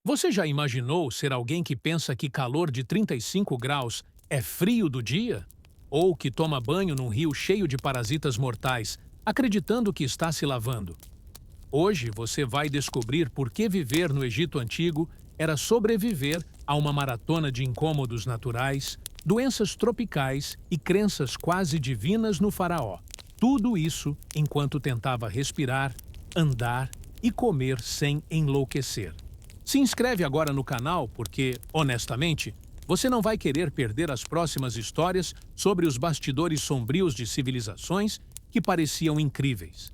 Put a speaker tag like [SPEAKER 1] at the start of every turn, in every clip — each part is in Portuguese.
[SPEAKER 1] Você já imaginou ser alguém que pensa que calor de 35 graus é frio do dia? Ou que toma banho num rio cheio de parasitas mortais, acreditando que está se lavando? Hoje você vai descobrir por que viver no Egito Antigo era sobreviver a uma maratona de incômodos naturais, doenças tropicais e crenças quase divinas no faraó. Tudo isso enquanto tentava respirar, andar e comer sem enlouquecer. Se inscreve agora no canal porque, honestamente, você não vai querer perder as próximas histórias sobre os bastidores sombrios de civilizações que pareciam incríveis.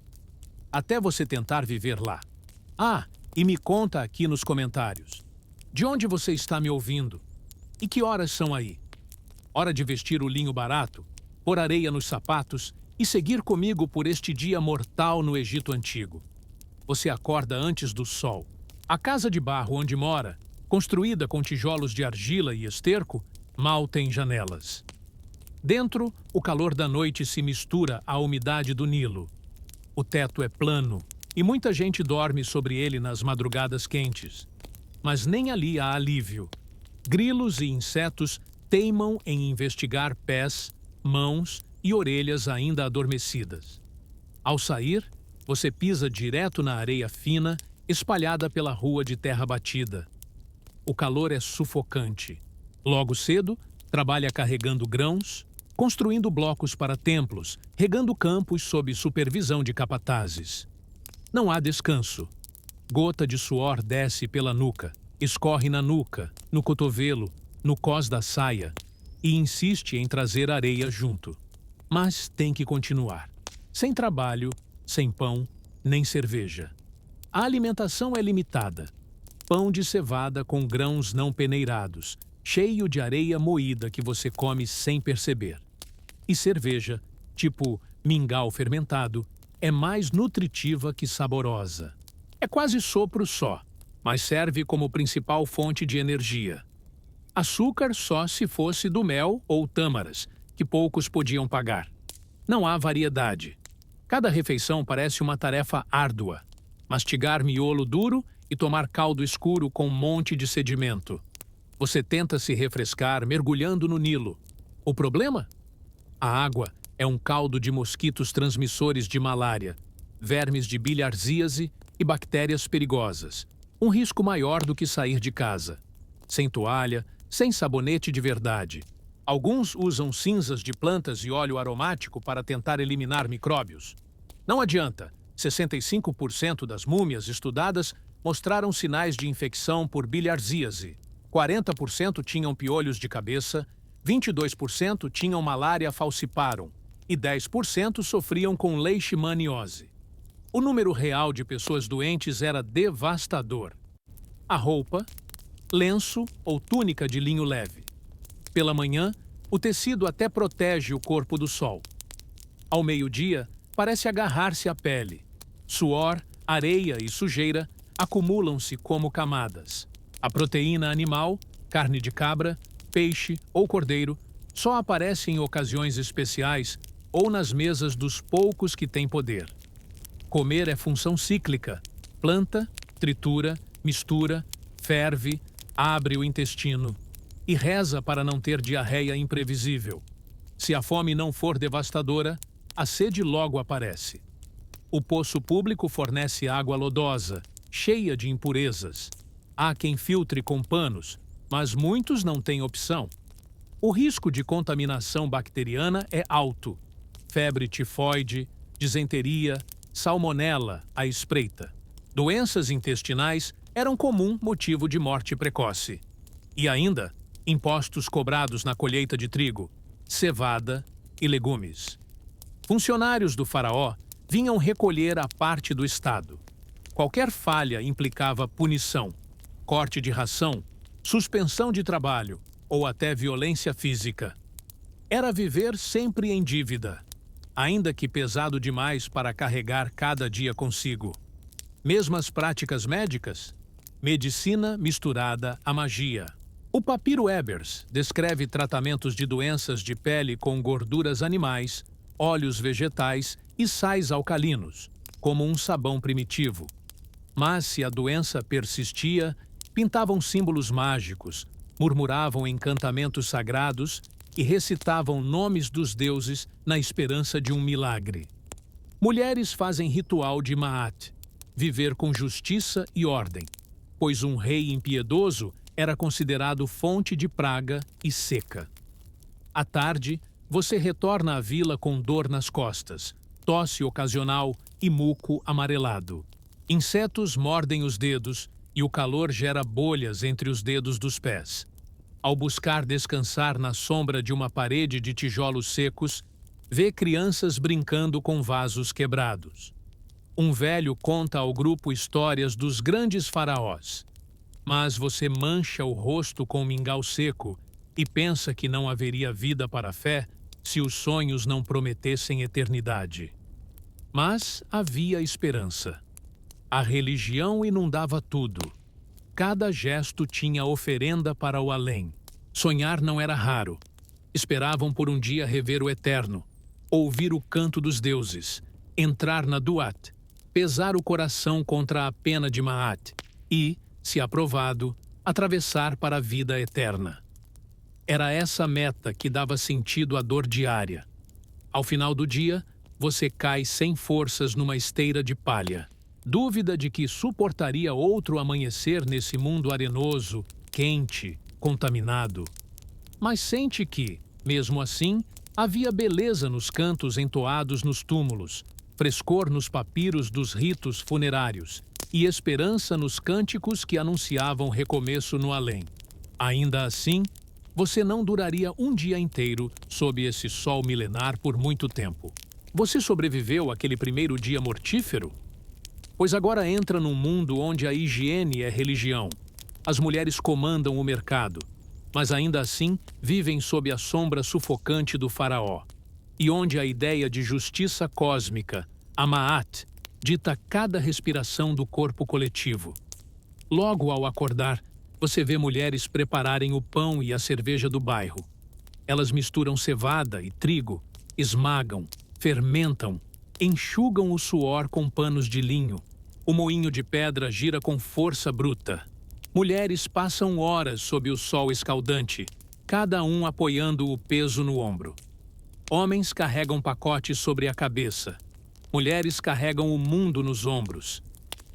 [SPEAKER 1] Até você tentar viver lá. Ah, e me conta aqui nos comentários. De onde você está me ouvindo? E que horas são aí? Hora de vestir o linho barato, pôr areia nos sapatos e seguir comigo por este dia mortal no Egito Antigo. Você acorda antes do sol. A casa de barro onde mora, construída com tijolos de argila e esterco, mal tem janelas. Dentro, o calor da noite se mistura à umidade do Nilo. O teto é plano e muita gente dorme sobre ele nas madrugadas quentes. Mas nem ali há alívio. Grilos e insetos teimam em investigar pés, mãos e orelhas ainda adormecidas. Ao sair, você pisa direto na areia fina espalhada pela rua de terra batida. O calor é sufocante. Logo cedo, trabalha carregando grãos, construindo blocos para templos, regando campos sob supervisão de capatazes. Não há descanso. Gota de suor desce pela nuca, escorre na nuca, no cotovelo, no cós da saia e insiste em trazer areia junto. Mas tem que continuar. Sem trabalho, sem pão, nem cerveja. A alimentação é limitada. Pão de cevada com grãos não peneirados, cheio de areia moída que você come sem perceber. E cerveja, tipo mingau fermentado, é mais nutritiva que saborosa. É quase sopro só, mas serve como principal fonte de energia. Açúcar só se fosse do mel ou tâmaras, que poucos podiam pagar. Não há variedade. Cada refeição parece uma tarefa árdua. Mastigar miolo duro e tomar caldo escuro com um monte de sedimento. Você tenta se refrescar mergulhando no Nilo. O problema? A água é um caldo de mosquitos transmissores de malária, vermes de bilharzíase e bactérias perigosas. Um risco maior do que sair de casa. Sem toalha, sem sabonete de verdade. Alguns usam cinzas de plantas e óleo aromático para tentar eliminar micróbios. Não adianta. 65% das múmias estudadas mostraram sinais de infecção por bilharzíase. 40% tinham piolhos de cabeça, 22% tinham malária falciparum e 10% sofriam com leishmaniose. O número real de pessoas doentes era devastador. A roupa, lenço ou túnica de linho leve. Pela manhã, o tecido até protege o corpo do sol. Ao meio-dia, parece agarrar-se à pele. Suor, areia e sujeira acumulam-se como camadas. A proteína animal, carne de cabra, peixe ou cordeiro, só aparece em ocasiões especiais ou nas mesas dos poucos que têm poder. Comer é função cíclica. Planta, tritura, mistura, ferve, abre o intestino e reza para não ter diarreia imprevisível. Se a fome não for devastadora, a sede logo aparece. O poço público fornece água lodosa, cheia de impurezas. Há quem filtre com panos, mas muitos não têm opção. O risco de contaminação bacteriana é alto. Febre tifoide, disenteria, salmonela à espreita. Doenças intestinais eram comum motivo de morte precoce. E ainda, impostos cobrados na colheita de trigo, cevada e legumes. Funcionários do faraó vinham recolher a parte do Estado. Qualquer falha implicava punição, corte de ração, suspensão de trabalho ou até violência física. Era viver sempre em dívida, ainda que pesado demais para carregar cada dia consigo. Mesmas práticas médicas? Medicina misturada à magia. O Papiro Ebers descreve tratamentos de doenças de pele com gorduras animais, óleos vegetais e sais alcalinos, como um sabão primitivo. Mas se a doença persistia, Pintavam símbolos mágicos, murmuravam encantamentos sagrados e recitavam nomes dos deuses na esperança de um milagre. Mulheres fazem ritual de Maat, viver com justiça e ordem, pois um rei impiedoso era considerado fonte de praga e seca. À tarde, você retorna à vila com dor nas costas, tosse ocasional e muco amarelado. Insetos mordem os dedos e o calor gera bolhas entre os dedos dos pés. Ao buscar descansar na sombra de uma parede de tijolos secos, vê crianças brincando com vasos quebrados. Um velho conta ao grupo histórias dos grandes faraós. Mas você mancha o rosto com mingau seco e pensa que não haveria vida para a fé se os sonhos não prometessem eternidade. Mas havia esperança. A religião inundava tudo. Cada gesto tinha oferenda para o além. Sonhar não era raro. Esperavam por um dia rever o eterno, ouvir o canto dos deuses, entrar na Duat, pesar o coração contra a pena de Maat e, se aprovado, atravessar para a vida eterna. Era essa meta que dava sentido à dor diária. Ao final do dia, você cai sem forças numa esteira de palha. Dúvida de que suportaria outro amanhecer nesse mundo arenoso, quente, contaminado. Mas sente que, mesmo assim, havia beleza nos cantos entoados nos túmulos, frescor nos papiros dos ritos funerários e esperança nos cânticos que anunciavam recomeço no além. Ainda assim, você não duraria um dia inteiro sob esse sol milenar por muito tempo. Você sobreviveu àquele primeiro dia mortífero? Pois agora entra num mundo onde a higiene é religião. As mulheres comandam o mercado, mas ainda assim vivem sob a sombra sufocante do faraó. E onde a ideia de justiça cósmica, a Maat, dita cada respiração do corpo coletivo. Logo ao acordar, você vê mulheres prepararem o pão e a cerveja do bairro. Elas misturam cevada e trigo, esmagam, fermentam, enxugam o suor com panos de linho. O moinho de pedra gira com força bruta. Mulheres passam horas sob o sol escaldante, cada um apoiando o peso no ombro. Homens carregam pacotes sobre a cabeça. Mulheres carregam o mundo nos ombros.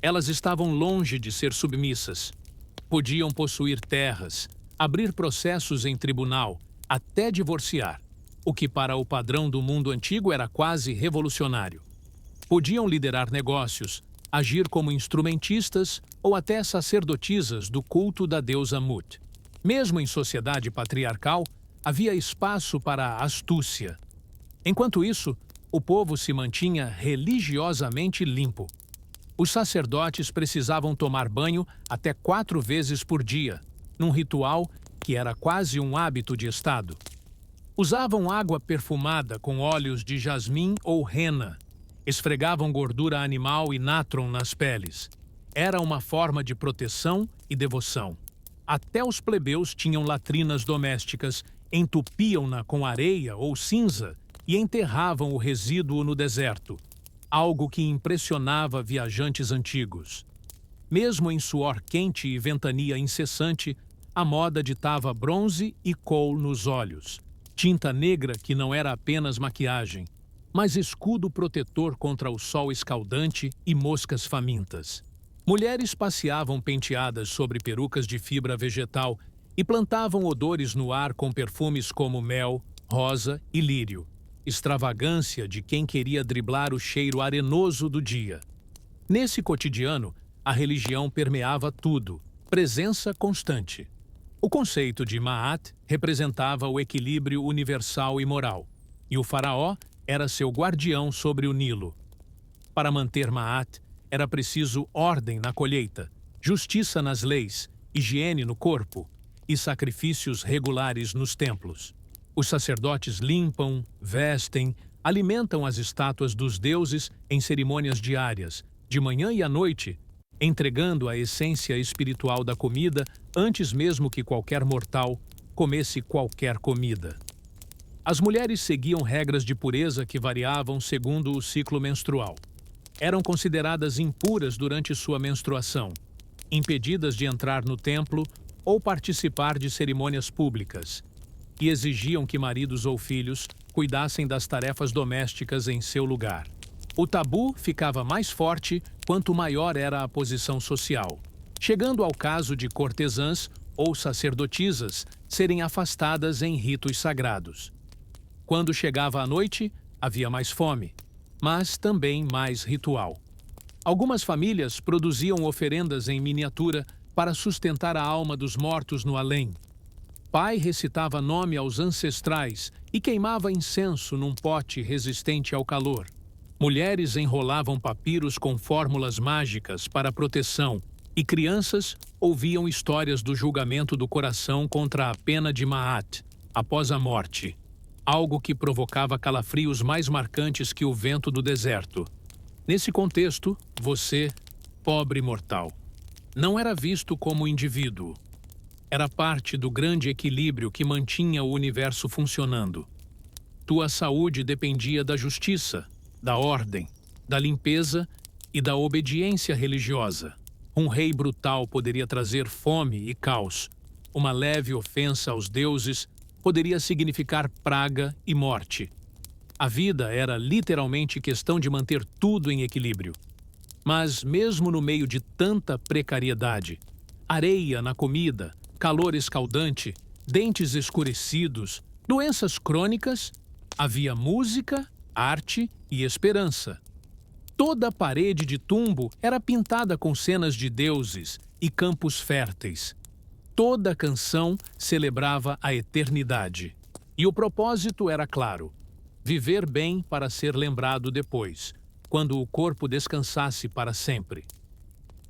[SPEAKER 1] Elas estavam longe de ser submissas. Podiam possuir terras, abrir processos em tribunal, até divorciar, o que para o padrão do mundo antigo era quase revolucionário. Podiam liderar negócios, agir como instrumentistas ou até sacerdotisas do culto da deusa Mut. Mesmo em sociedade patriarcal, havia espaço para a astúcia. Enquanto isso, o povo se mantinha religiosamente limpo. Os sacerdotes precisavam tomar banho até 4 vezes por dia, num ritual que era quase um hábito de estado. Usavam água perfumada com óleos de jasmim ou rena. Esfregavam gordura animal e nátron nas peles. Era uma forma de proteção e devoção. Até os plebeus tinham latrinas domésticas, entupiam-na com areia ou cinza e enterravam o resíduo no deserto, algo que impressionava viajantes antigos. Mesmo em suor quente e ventania incessante, a moda ditava bronze e coal nos olhos, tinta negra que não era apenas maquiagem, mas escudo protetor contra o sol escaldante e moscas famintas. Mulheres passeavam penteadas sobre perucas de fibra vegetal e plantavam odores no ar com perfumes como mel, rosa e lírio, extravagância de quem queria driblar o cheiro arenoso do dia. Nesse cotidiano, a religião permeava tudo, presença constante. O conceito de Maat representava o equilíbrio universal e moral, e o faraó era seu guardião sobre o Nilo. Para manter Maat, era preciso ordem na colheita, justiça nas leis, higiene no corpo e sacrifícios regulares nos templos. Os sacerdotes limpam, vestem, alimentam as estátuas dos deuses em cerimônias diárias, de manhã e à noite, entregando a essência espiritual da comida antes mesmo que qualquer mortal comesse qualquer comida. As mulheres seguiam regras de pureza que variavam segundo o ciclo menstrual. Eram consideradas impuras durante sua menstruação. impedidas de entrar no templo ou participar de cerimônias públicas, e exigiam que maridos ou filhos cuidassem das tarefas domésticas em seu lugar. O tabu ficava mais forte quanto maior era a posição social, chegando ao caso de cortesãs ou sacerdotisas serem afastadas em ritos sagrados. Quando chegava a noite, havia mais fome, mas também mais ritual. Algumas famílias produziam oferendas em miniatura para sustentar a alma dos mortos no além. Pai recitava nome aos ancestrais e queimava incenso num pote resistente ao calor. Mulheres enrolavam papiros com fórmulas mágicas para proteção e crianças ouviam histórias do julgamento do coração contra a pena de Ma'at, após a morte, algo que provocava calafrios mais marcantes que o vento do deserto. Nesse contexto, você, pobre mortal, não era visto como indivíduo. Era parte do grande equilíbrio que mantinha o universo funcionando. Tua saúde dependia da justiça, da ordem, da limpeza e da obediência religiosa. Um rei brutal poderia trazer fome e caos. Uma leve ofensa aos deuses poderia significar praga e morte. A vida era literalmente questão de manter tudo em equilíbrio. Mas mesmo no meio de tanta precariedade, areia na comida, calor escaldante, dentes escurecidos, doenças crônicas, havia música, arte e esperança. Toda a parede de túmulo era pintada com cenas de deuses e campos férteis. Toda canção celebrava a eternidade. E o propósito era claro: viver bem para ser lembrado depois, quando o corpo descansasse para sempre.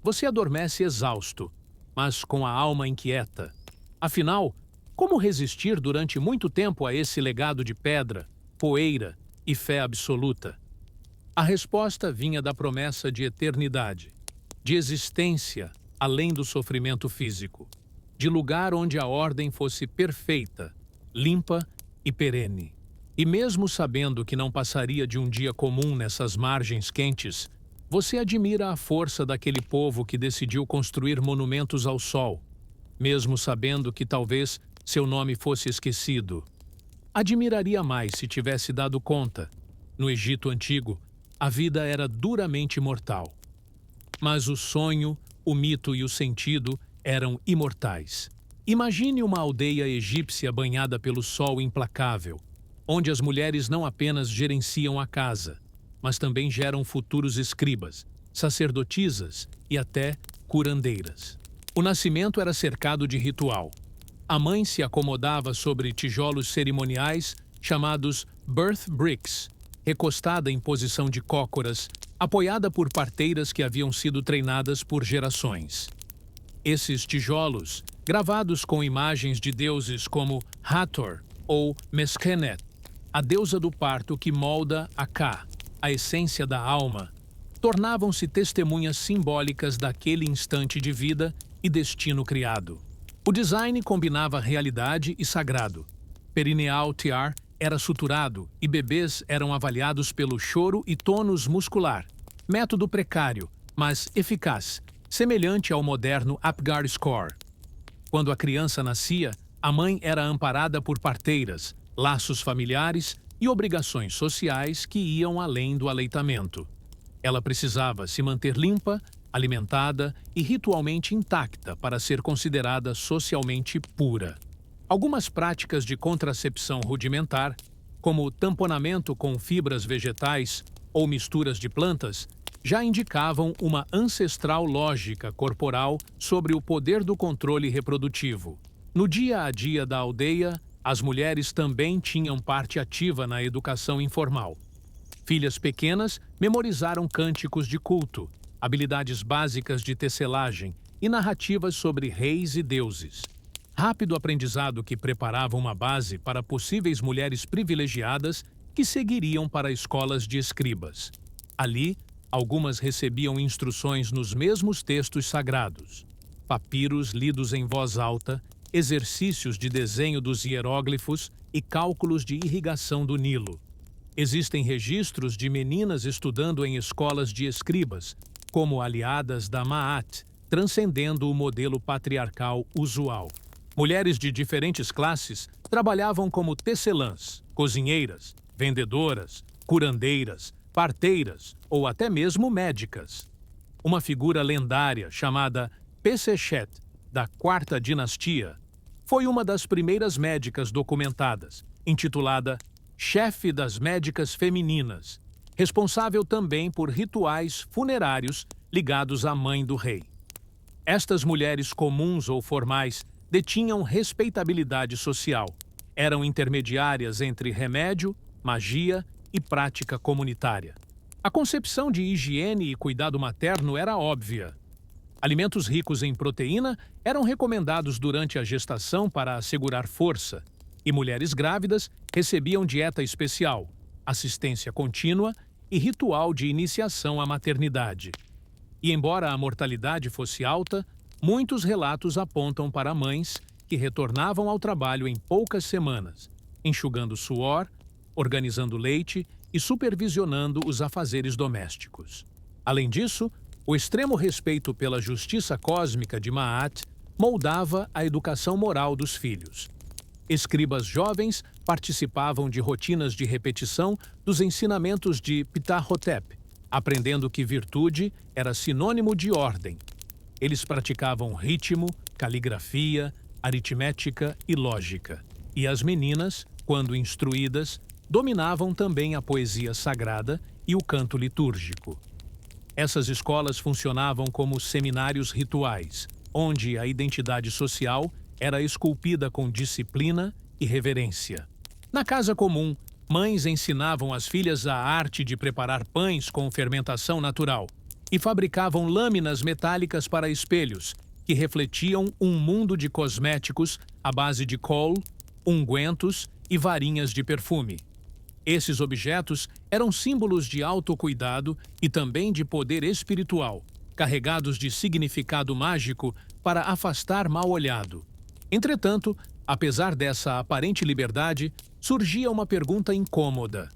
[SPEAKER 1] Você adormece exausto, mas com a alma inquieta. Afinal, como resistir durante muito tempo a esse legado de pedra, poeira e fé absoluta? A resposta vinha da promessa de eternidade, de existência além do sofrimento físico, de lugar onde a ordem fosse perfeita, limpa e perene. E mesmo sabendo que não passaria de um dia comum nessas margens quentes, você admira a força daquele povo que decidiu construir monumentos ao sol, mesmo sabendo que talvez seu nome fosse esquecido. Admiraria mais se tivesse dado conta. No Egito Antigo, a vida era duramente mortal. Mas o sonho, o mito e o sentido eram imortais. Imagine uma aldeia egípcia banhada pelo sol implacável, onde as mulheres não apenas gerenciam a casa, mas também geram futuros escribas, sacerdotisas e até curandeiras. O nascimento era cercado de ritual. A mãe se acomodava sobre tijolos cerimoniais chamados birth bricks, recostada em posição de cócoras, apoiada por parteiras que haviam sido treinadas por gerações. Esses tijolos, gravados com imagens de deuses como Hathor ou Meskenet, a deusa do parto que molda a Ka, a essência da alma, tornavam-se testemunhas simbólicas daquele instante de vida e destino criado. O design combinava realidade e sagrado. Perineal tiar era suturado e bebês eram avaliados pelo choro e tônus muscular, método precário, mas eficaz, semelhante ao moderno Apgar Score. Quando a criança nascia, a mãe era amparada por parteiras, laços familiares e obrigações sociais que iam além do aleitamento. Ela precisava se manter limpa, alimentada e ritualmente intacta para ser considerada socialmente pura. Algumas práticas de contracepção rudimentar, como o tamponamento com fibras vegetais ou misturas de plantas, já indicavam uma ancestral lógica corporal sobre o poder do controle reprodutivo. No dia a dia da aldeia, as mulheres também tinham parte ativa na educação informal. Filhas pequenas memorizaram cânticos de culto, habilidades básicas de tecelagem e narrativas sobre reis e deuses. Rápido aprendizado que preparava uma base para possíveis mulheres privilegiadas que seguiriam para escolas de escribas. Ali, algumas recebiam instruções nos mesmos textos sagrados, papiros lidos em voz alta, exercícios de desenho dos hieróglifos e cálculos de irrigação do Nilo. Existem registros de meninas estudando em escolas de escribas, como aliadas da Ma'at, transcendendo o modelo patriarcal usual. Mulheres de diferentes classes trabalhavam como tecelãs, cozinheiras, vendedoras, curandeiras, parteiras ou até mesmo médicas. Uma figura lendária chamada Pesechet, da Quarta Dinastia, foi uma das primeiras médicas documentadas, intitulada Chefe das Médicas Femininas, responsável também por rituais funerários ligados à mãe do rei. Estas mulheres comuns ou formais detinham respeitabilidade social, eram intermediárias entre remédio, magia e prática comunitária. A concepção de higiene e cuidado materno era óbvia. Alimentos ricos em proteína eram recomendados durante a gestação para assegurar força, e mulheres grávidas recebiam dieta especial, assistência contínua e ritual de iniciação à maternidade. E embora a mortalidade fosse alta, muitos relatos apontam para mães que retornavam ao trabalho em poucas semanas, enxugando suor, organizando leite e supervisionando os afazeres domésticos. Além disso, o extremo respeito pela justiça cósmica de Ma'at moldava a educação moral dos filhos. Escribas jovens participavam de rotinas de repetição dos ensinamentos de Ptah-hotep, aprendendo que virtude era sinônimo de ordem. Eles praticavam ritmo, caligrafia, aritmética e lógica. E as meninas, quando instruídas, dominavam também a poesia sagrada e o canto litúrgico. Essas escolas funcionavam como seminários rituais, onde a identidade social era esculpida com disciplina e reverência. Na casa comum, mães ensinavam às filhas a arte de preparar pães com fermentação natural e fabricavam lâminas metálicas para espelhos, que refletiam um mundo de cosméticos à base de col, ungüentos e varinhas de perfume. Esses objetos eram símbolos de autocuidado e também de poder espiritual, carregados de significado mágico para afastar mal-olhado. Entretanto, apesar dessa aparente liberdade, surgia uma pergunta incômoda.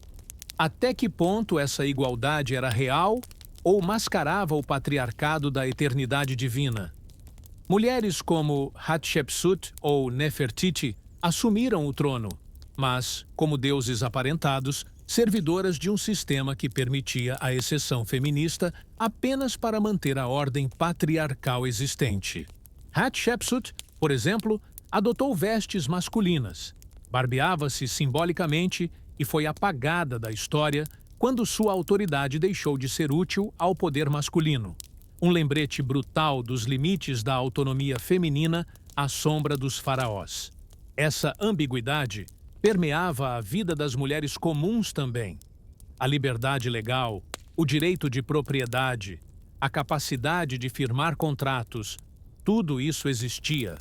[SPEAKER 1] Até que ponto essa igualdade era real ou mascarava o patriarcado da eternidade divina? Mulheres como Hatshepsut ou Nefertiti assumiram o trono, mas, como deuses aparentados, servidoras de um sistema que permitia a exceção feminista apenas para manter a ordem patriarcal existente. Hatshepsut, por exemplo, adotou vestes masculinas, barbeava-se simbolicamente e foi apagada da história quando sua autoridade deixou de ser útil ao poder masculino. Um lembrete brutal dos limites da autonomia feminina à sombra dos faraós. Essa ambiguidade permeava a vida das mulheres comuns também. A liberdade legal, o direito de propriedade, a capacidade de firmar contratos, tudo isso existia,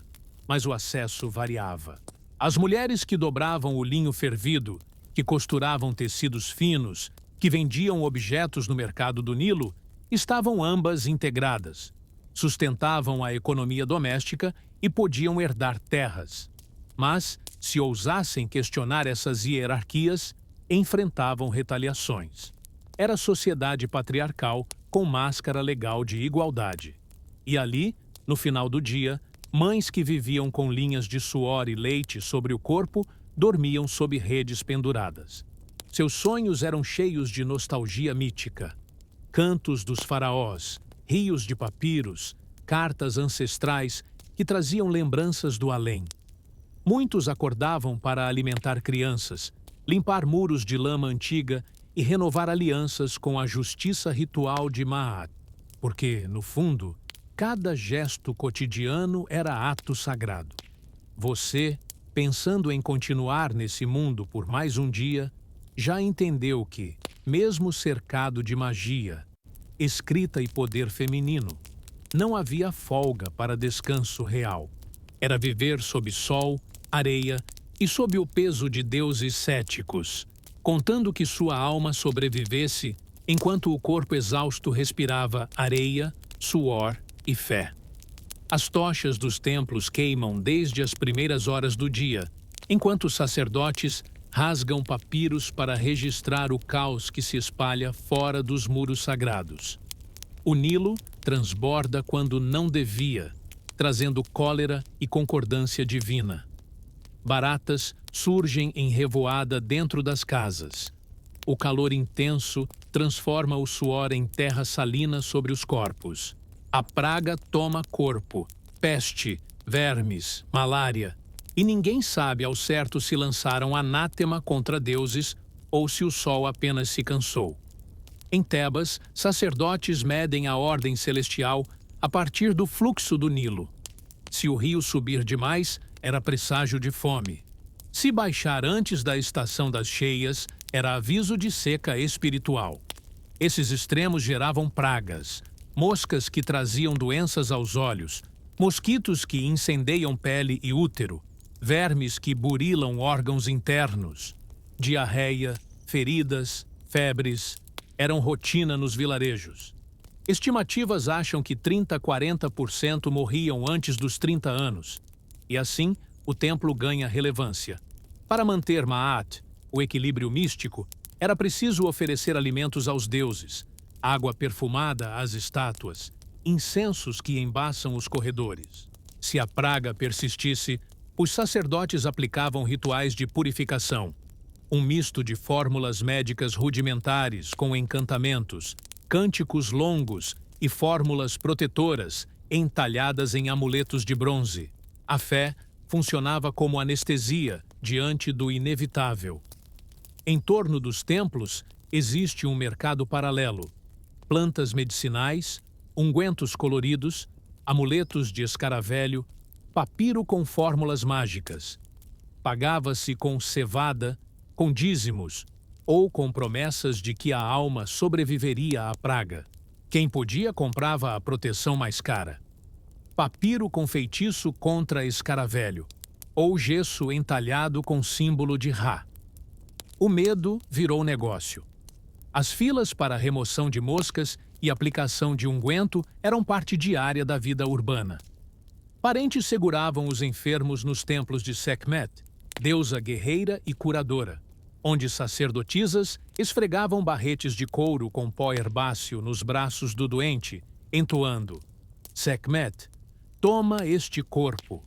[SPEAKER 1] mas o acesso variava. As mulheres que dobravam o linho fervido, que costuravam tecidos finos, que vendiam objetos no mercado do Nilo, estavam ambas integradas, sustentavam a economia doméstica e podiam herdar terras. Mas, se ousassem questionar essas hierarquias, enfrentavam retaliações. Era sociedade patriarcal com máscara legal de igualdade. E ali, no final do dia, mães que viviam com linhas de suor e leite sobre o corpo dormiam sob redes penduradas. Seus sonhos eram cheios de nostalgia mítica. Cantos dos faraós, rios de papiros, cartas ancestrais que traziam lembranças do além. Muitos acordavam para alimentar crianças, limpar muros de lama antiga e renovar alianças com a justiça ritual de Ma'at, porque, no fundo, cada gesto cotidiano era ato sagrado. Você, pensando em continuar nesse mundo por mais um dia, já entendeu que, mesmo cercado de magia, escrita e poder feminino, não havia folga para descanso real. Era viver sob sol, areia e sob o peso de deuses céticos, contando que sua alma sobrevivesse enquanto o corpo exausto respirava areia, suor e fé. As tochas dos templos queimam desde as primeiras horas do dia, enquanto os sacerdotes rasgam papiros para registrar o caos que se espalha fora dos muros sagrados. O Nilo, transborda quando não devia, trazendo cólera e concordância divina. Baratas surgem em revoada dentro das casas. O calor intenso transforma o suor em terra salina sobre os corpos. A praga toma corpo, peste, vermes, malária, e ninguém sabe ao certo se lançaram anátema contra deuses ou se o sol apenas se cansou. Em Tebas, sacerdotes medem a ordem celestial a partir do fluxo do Nilo. Se o rio subir demais, era presságio de fome. Se baixar antes da estação das cheias, era aviso de seca espiritual. Esses extremos geravam pragas, moscas que traziam doenças aos olhos, mosquitos que incendeiam pele e útero, vermes que burilam órgãos internos, diarreia, feridas, febres, eram rotina nos vilarejos. Estimativas acham que 30 a 40% morriam antes dos 30 anos. E assim, o templo ganha relevância. Para manter Ma'at, o equilíbrio místico, era preciso oferecer alimentos aos deuses, água perfumada às estátuas, incensos que embaçam os corredores. Se a praga persistisse, os sacerdotes aplicavam rituais de purificação, um misto de fórmulas médicas rudimentares com encantamentos, cânticos longos e fórmulas protetoras entalhadas em amuletos de bronze. A fé funcionava como anestesia diante do inevitável. Em torno dos templos existe um mercado paralelo. Plantas medicinais, ungüentos coloridos, amuletos de escaravelho, papiro com fórmulas mágicas. Pagava-se com cevada, com dízimos ou com promessas de que a alma sobreviveria à praga. Quem podia comprava a proteção mais cara. Papiro com feitiço contra escaravelho, ou gesso entalhado com símbolo de Ra. O medo virou negócio. As filas para a remoção de moscas e aplicação de unguento eram parte diária da vida urbana. Parentes seguravam os enfermos nos templos de Sekhmet, deusa guerreira e curadora, onde sacerdotisas esfregavam barretes de couro com pó herbáceo nos braços do doente, entoando: Sekhmet, toma este corpo.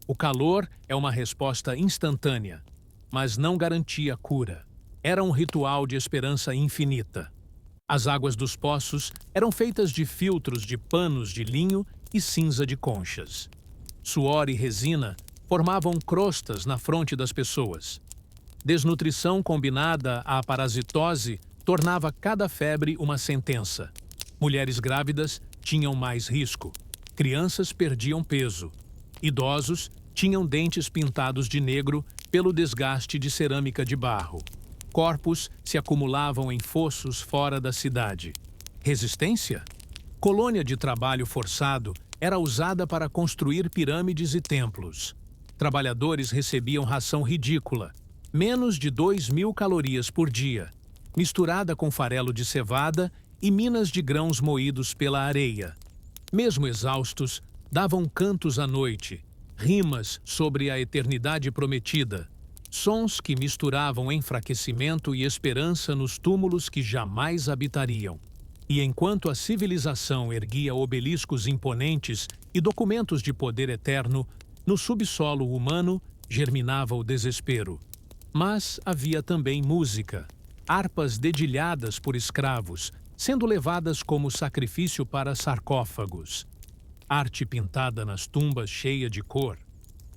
[SPEAKER 1] O calor é uma resposta instantânea, mas não garantia cura. Era um ritual de esperança infinita. As águas dos poços eram feitas de filtros de panos de linho e cinza de conchas. Suor e resina formavam crostas na fronte das pessoas. Desnutrição combinada à parasitose tornava cada febre uma sentença. Mulheres grávidas tinham mais risco. Crianças perdiam peso. Idosos tinham dentes pintados de negro pelo desgaste de cerâmica de barro. Corpos se acumulavam em fossos fora da cidade. Resistência? Colônia de trabalho forçado era usada para construir pirâmides e templos. Trabalhadores recebiam ração ridícula, menos de 2.000 calorias por dia, misturada com farelo de cevada e minas de grãos moídos pela areia. Mesmo exaustos, davam cantos à noite, rimas sobre a eternidade prometida, sons que misturavam enfraquecimento e esperança nos túmulos que jamais habitariam. E enquanto a civilização erguia obeliscos imponentes e documentos de poder eterno, no subsolo humano germinava o desespero. Mas havia também música, harpas dedilhadas por escravos, sendo levadas como sacrifício para sarcófagos. Arte pintada nas tumbas cheia de cor.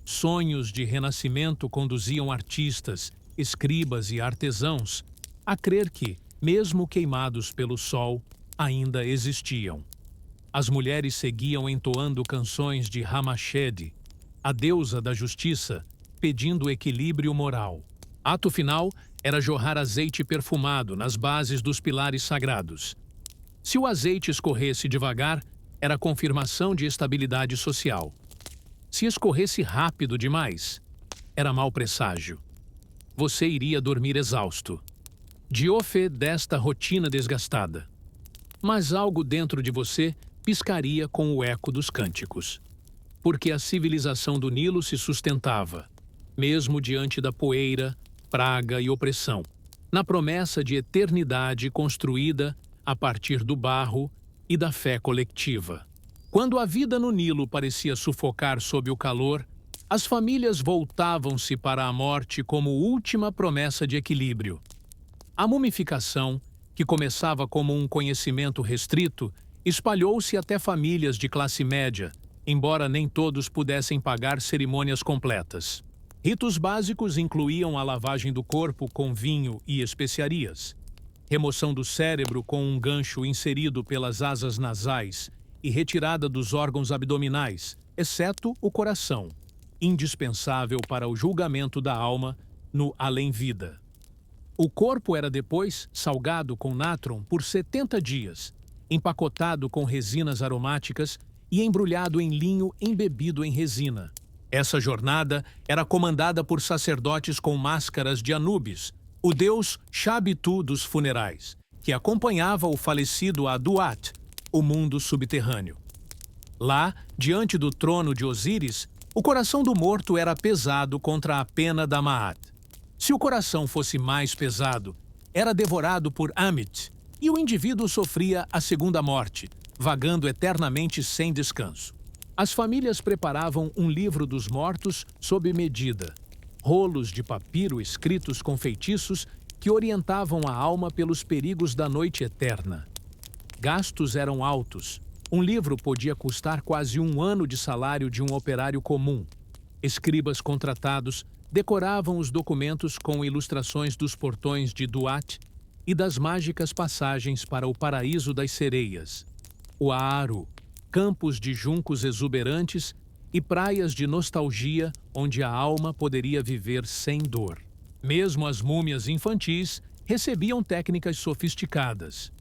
[SPEAKER 1] Sonhos de renascimento conduziam artistas, escribas e artesãos a crer que, mesmo queimados pelo sol, ainda existiam. As mulheres seguiam entoando canções de Hamashed, a deusa da justiça, pedindo equilíbrio moral. Ato final era jorrar azeite perfumado nas bases dos pilares sagrados. Se o azeite escorresse devagar, era confirmação de estabilidade social. Se escorresse rápido demais, era mau presságio. Você iria dormir exausto. Diofe desta rotina desgastada. Mas algo dentro de você piscaria com o eco dos cânticos. Porque a civilização do Nilo se sustentava, mesmo diante da poeira, praga e opressão, na promessa de eternidade construída a partir do barro e da fé coletiva. Quando a vida no Nilo parecia sufocar sob o calor, as famílias voltavam-se para a morte como última promessa de equilíbrio. A mumificação, que começava como um conhecimento restrito, espalhou-se até famílias de classe média, embora nem todos pudessem pagar cerimônias completas. Ritos básicos incluíam a lavagem do corpo com vinho e especiarias, remoção do cérebro com um gancho inserido pelas asas nasais e retirada dos órgãos abdominais, exceto o coração, indispensável para o julgamento da alma no além-vida. O corpo era depois salgado com nátron por 70 dias, empacotado com resinas aromáticas e embrulhado em linho embebido em resina. Essa jornada era comandada por sacerdotes com máscaras de Anubis, o deus Shabitu dos funerais, que acompanhava o falecido a Duat, o mundo subterrâneo. Lá, diante do trono de Osíris, o coração do morto era pesado contra a pena da Maat. Se o coração fosse mais pesado, era devorado por Amit, e o indivíduo sofria a segunda morte, vagando eternamente sem descanso. As famílias preparavam um livro dos mortos sob medida, rolos de papiro escritos com feitiços que orientavam a alma pelos perigos da noite eterna. Gastos eram altos. Um livro podia custar quase 1 ano de salário de um operário comum. Escribas contratados decoravam os documentos com ilustrações dos portões de Duat e das mágicas passagens para o paraíso das sereias. O Aaru, campos de juncos exuberantes e praias de nostalgia onde a alma poderia viver sem dor. Mesmo as múmias infantis recebiam técnicas sofisticadas.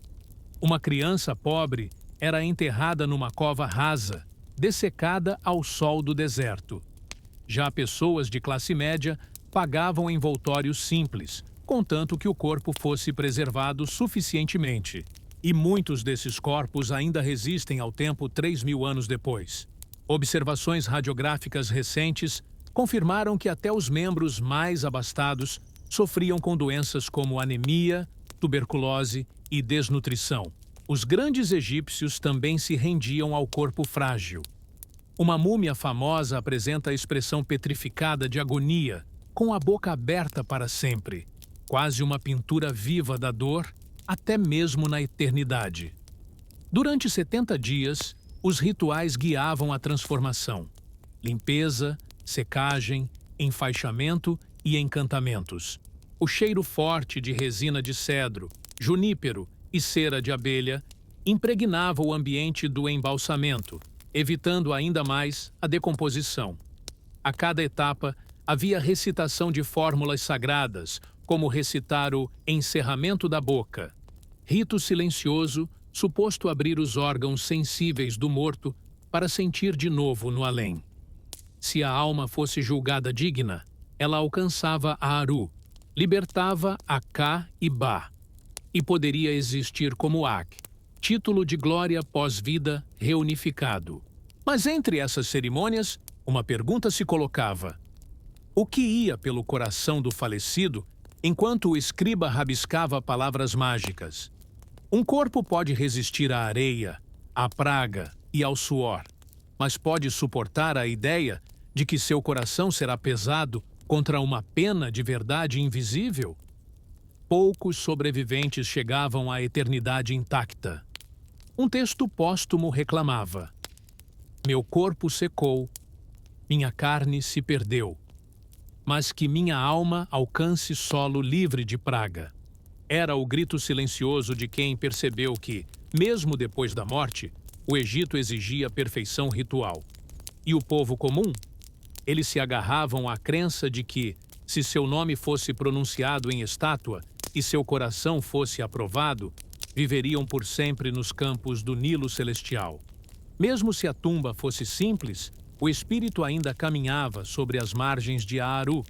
[SPEAKER 1] Uma criança pobre era enterrada numa cova rasa, dessecada ao sol do deserto. Já pessoas de classe média pagavam envoltórios simples, contanto que o corpo fosse preservado suficientemente. E muitos desses corpos ainda resistem ao tempo 3.000 anos depois. Observações radiográficas recentes confirmaram que até os membros mais abastados sofriam com doenças como anemia, tuberculose e desnutrição. Os grandes egípcios também se rendiam ao corpo frágil. Uma múmia famosa apresenta a expressão petrificada de agonia, com a boca aberta para sempre, quase uma pintura viva da dor, até mesmo na eternidade. Durante 70 dias, os rituais guiavam a transformação: limpeza, secagem, enfaixamento e encantamentos. O cheiro forte de resina de cedro, junípero e cera de abelha impregnava o ambiente do embalsamento, evitando ainda mais a decomposição. A cada etapa havia recitação de fórmulas sagradas, como recitar o encerramento da boca, rito silencioso suposto abrir os órgãos sensíveis do morto para sentir de novo no além. Se a alma fosse julgada digna, ela alcançava a Aru, libertava a Ka e Ba, e poderia existir como Ak, título de glória pós-vida reunificado. Mas entre essas cerimônias, uma pergunta se colocava: o que ia pelo coração do falecido enquanto o escriba rabiscava palavras mágicas? Um corpo pode resistir à areia, à praga e ao suor, mas pode suportar a ideia de que seu coração será pesado contra uma pena de verdade invisível? Poucos sobreviventes chegavam à eternidade intacta. Um texto póstumo reclamava: meu corpo secou, minha carne se perdeu, mas que minha alma alcance solo livre de praga. Era o grito silencioso de quem percebeu que, mesmo depois da morte, o Egito exigia perfeição ritual. E o povo comum? Eles se agarravam à crença de que, se seu nome fosse pronunciado em estátua e seu coração fosse aprovado, viveriam por sempre nos campos do Nilo Celestial. Mesmo se a tumba fosse simples, o espírito ainda caminhava sobre as margens de Aaru,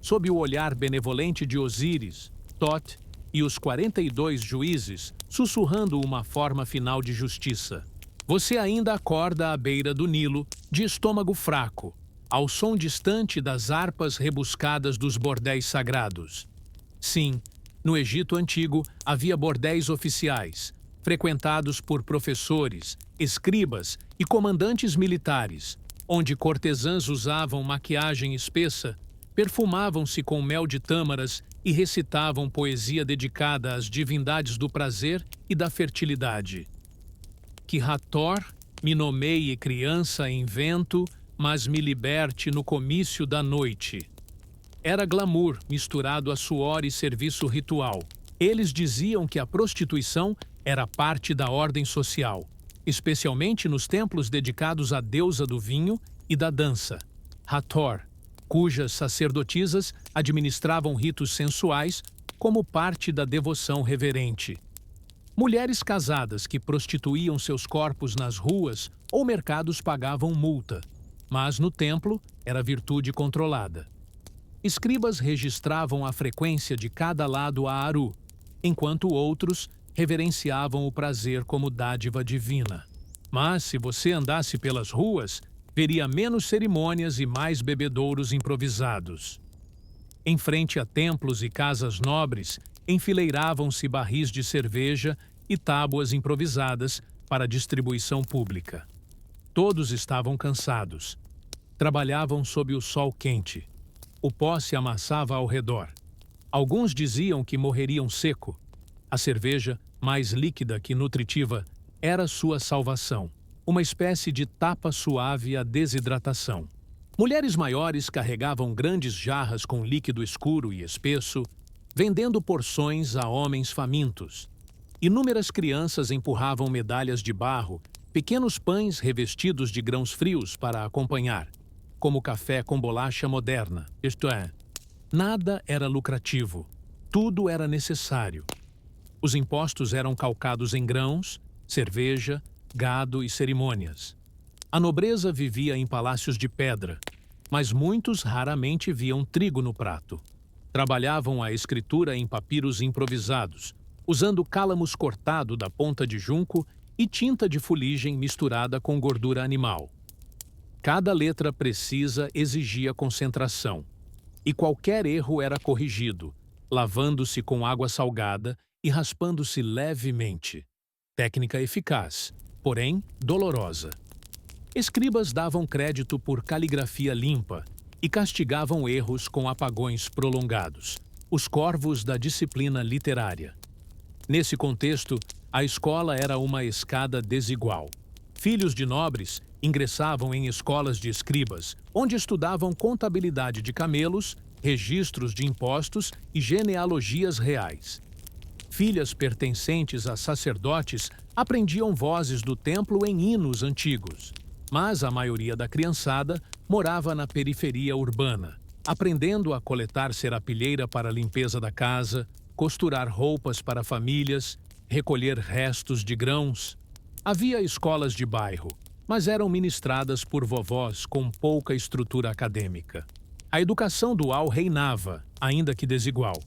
[SPEAKER 1] sob o olhar benevolente de Osíris, Tot e os 42 juízes, sussurrando uma forma final de justiça. Você ainda acorda à beira do Nilo, de estômago fraco, ao som distante das harpas rebuscadas dos bordéis sagrados. Sim, no Egito Antigo havia bordéis oficiais, frequentados por professores, escribas e comandantes militares, onde cortesãs usavam maquiagem espessa, perfumavam-se com mel de tâmaras e recitavam poesia dedicada às divindades do prazer e da fertilidade. Que Hathor me nomeie criança em vento, mas me liberte no comício da noite. Era glamour misturado a suor e serviço ritual. Eles diziam que a prostituição era parte da ordem social, especialmente nos templos dedicados à deusa do vinho e da dança, Hathor, cujas sacerdotisas administravam ritos sensuais como parte da devoção reverente. Mulheres casadas que prostituíam seus corpos nas ruas ou mercados pagavam multa, mas no templo era virtude controlada. Escribas registravam a frequência de cada lado a Aru, enquanto outros reverenciavam o prazer como dádiva divina. Mas se você andasse pelas ruas, veria menos cerimônias e mais bebedouros improvisados. Em frente a templos e casas nobres, enfileiravam-se barris de cerveja e tábuas improvisadas para distribuição pública. Todos estavam cansados. Trabalhavam sob o sol quente. O pó se amassava ao redor. Alguns diziam que morreriam seco. A cerveja, mais líquida que nutritiva, era sua salvação, uma espécie de tapa suave à desidratação. Mulheres maiores carregavam grandes jarras com líquido escuro e espesso, vendendo porções a homens famintos. Inúmeras crianças empurravam medalhas de barro, pequenos pães revestidos de grãos frios para acompanhar, como café com bolacha moderna, isto é, nada era lucrativo, tudo era necessário. Os impostos eram calcados em grãos, cerveja, gado e cerimônias. A nobreza vivia em palácios de pedra, mas muitos raramente viam trigo no prato. Trabalhavam a escritura em papiros improvisados, usando cálamos cortado da ponta de junco e tinta de fuligem misturada com gordura animal. Cada letra precisa exigia concentração, e qualquer erro era corrigido, lavando-se com água salgada e raspando-se levemente. Técnica eficaz, porém dolorosa. Escribas davam crédito por caligrafia limpa e castigavam erros com apagões prolongados, os corvos da disciplina literária. Nesse contexto, a escola era uma escada desigual. Filhos de nobres ingressavam em escolas de escribas, onde estudavam contabilidade de camelos, registros de impostos e genealogias reais. Filhas pertencentes a sacerdotes aprendiam vozes do templo em hinos antigos, mas a maioria da criançada morava na periferia urbana, aprendendo a coletar serapilheira para a limpeza da casa, costurar roupas para famílias, recolher restos de grãos. Havia escolas de bairro, mas eram ministradas por vovós com pouca estrutura acadêmica. A educação dual reinava, ainda que desigual.